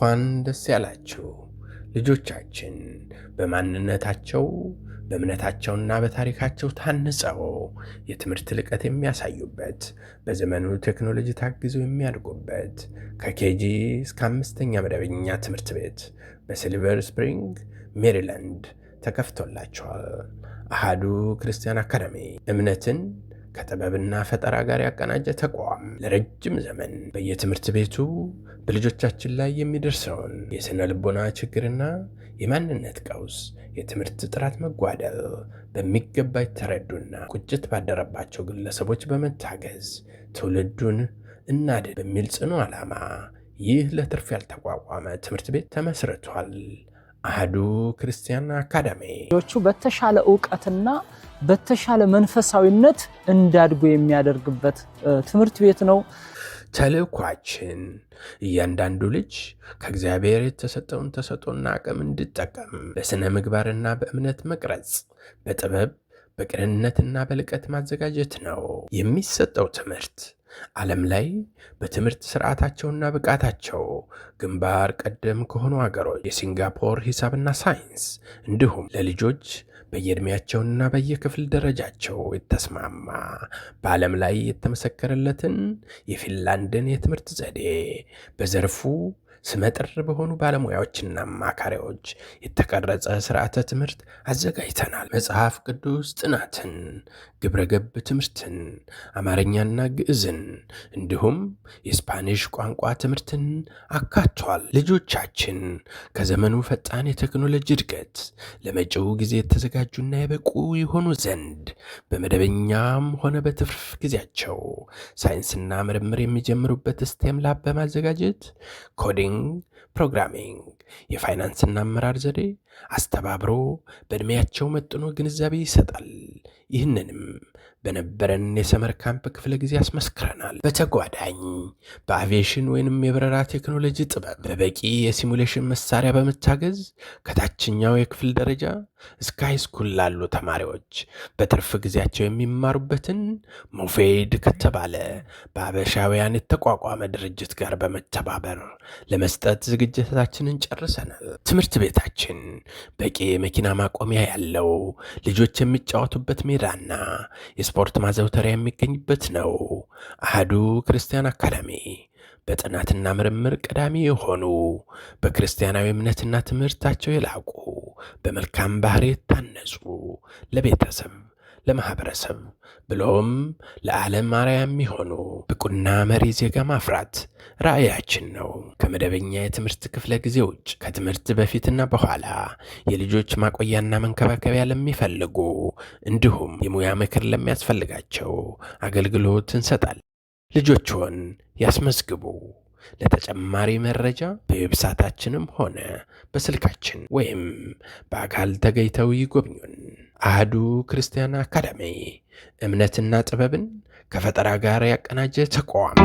እንኳን ደስ ያላችሁ ልጆቻችን በማንነታቸው በእምነታቸውና በታሪካቸው ታንጸው የትምህርት ልቀት የሚያሳዩበት በዘመኑ ቴክኖሎጂ ታግዘው የሚያድጉበት ከኬጂ እስከ 5ኛ መደበኛ ትምህርት ቤት በሲልቨር ስፕሪንግ ሜሪላንድ ተከፍቶላቸዋል። አሃዱ ክርስቲያን አካዳሚ እምነትን ከጥበብና ፈጠራ ጋር ያቀናጀ ተቋም ለረጅም ዘመን በየትምህርት ቤቱ በልጆቻችን ላይ የሚደርሰውን የስነ ልቦና ችግርና የማንነት ቀውስ፣ የትምህርት ጥራት መጓደል በሚገባ የተረዱና ቁጭት ባደረባቸው ግለሰቦች በመታገዝ ትውልዱን እናድን በሚል ጽኑ ዓላማ ይህ ለትርፍ ያልተቋቋመ ትምህርት ቤት ተመስርቷል። አሃዱ ክርስቲያን አካዳሚ ልጆቹ በተሻለ ዕውቀትና በተሻለ መንፈሳዊነት እንዳድጉ የሚያደርግበት ትምህርት ቤት ነው። ተልእኳችን እያንዳንዱ ልጅ ከእግዚአብሔር የተሰጠውን ተሰጥኦና አቅም እንዲጠቀም በስነ ምግባርና በእምነት መቅረጽ፣ በጥበብ በቅንነትና በልቀት ማዘጋጀት ነው። የሚሰጠው ትምህርት ዓለም ላይ በትምህርት ስርዓታቸውና ብቃታቸው ግንባር ቀደም ከሆኑ አገሮች የሲንጋፖር ሂሳብና ሳይንስ እንዲሁም ለልጆች በየዕድሜያቸውና በየክፍል ደረጃቸው የተስማማ በዓለም ላይ የተመሰከረለትን የፊንላንድን የትምህርት ዘዴ በዘርፉ ስመጥር በሆኑ ባለሙያዎችና አማካሪዎች የተቀረጸ ስርዓተ ትምህርት አዘጋጅተናል። መጽሐፍ ቅዱስ ጥናትን፣ ግብረገብ ትምህርትን፣ አማርኛና ግዕዝን እንዲሁም የስፓኒሽ ቋንቋ ትምህርትን አካቷል። ልጆቻችን ከዘመኑ ፈጣን የቴክኖሎጂ እድገት ለመጪው ጊዜ የተዘጋጁና የበቁ ይሆኑ ዘንድ በመደበኛም ሆነ በትርፍ ጊዜያቸው ሳይንስና ምርምር የሚጀምሩበት ስቴም ላብ በማዘጋጀት ኮዲንግ፣ ፕሮግራሚንግ፣ የፋይናንስና አመራር ዘዴ አስተባብሮ በዕድሜያቸው መጥኖ ግንዛቤ ይሰጣል። ይህንንም በነበረን የሰመር ካምፕ ክፍለ ጊዜ አስመስክረናል። በተጓዳኝ በአቪዬሽን ወይንም የበረራ ቴክኖሎጂ ጥበብ በበቂ የሲሙሌሽን መሳሪያ በመታገዝ ከታችኛው የክፍል ደረጃ እስከ ሃይስኩል ላሉ ተማሪዎች በትርፍ ጊዜያቸው የሚማሩበትን ሞፌድ ከተባለ በአበሻውያን የተቋቋመ ድርጅት ጋር በመተባበር ለመስጠት ዝግጅታችንን ጨርሰናል። ትምህርት ቤታችን በቂ የመኪና ማቆሚያ ያለው፣ ልጆች የሚጫወቱበት ሜዳና የስፖርት ማዘውተሪያ የሚገኝበት ነው። አሃዱ ክርስቲያን አካዳሚ በጥናትና ምርምር ቀዳሚ የሆኑ በክርስቲያናዊ እምነትና ትምህርታቸው የላቁ በመልካም ባህሪ የታነጹ ለቤተሰብ ለማህበረሰብ ብሎም ለዓለም አርአያ የሚሆኑ ብቁና መሪ ዜጋ ማፍራት ራዕያችን ነው። ከመደበኛ የትምህርት ክፍለ ጊዜ ውጭ ከትምህርት በፊትና በኋላ የልጆች ማቆያና መንከባከቢያ ለሚፈልጉ እንዲሁም የሙያ ምክር ለሚያስፈልጋቸው አገልግሎት እንሰጣለን። ልጆችዎን ያስመዝግቡ። ለተጨማሪ መረጃ በዌብሳይታችንም ሆነ በስልካችን ወይም በአካል ተገኝተው ይጎብኙን። አሃዱ ክርስቲያን አካዳሚ እምነትና ጥበብን ከፈጠራ ጋር ያቀናጀ ተቋም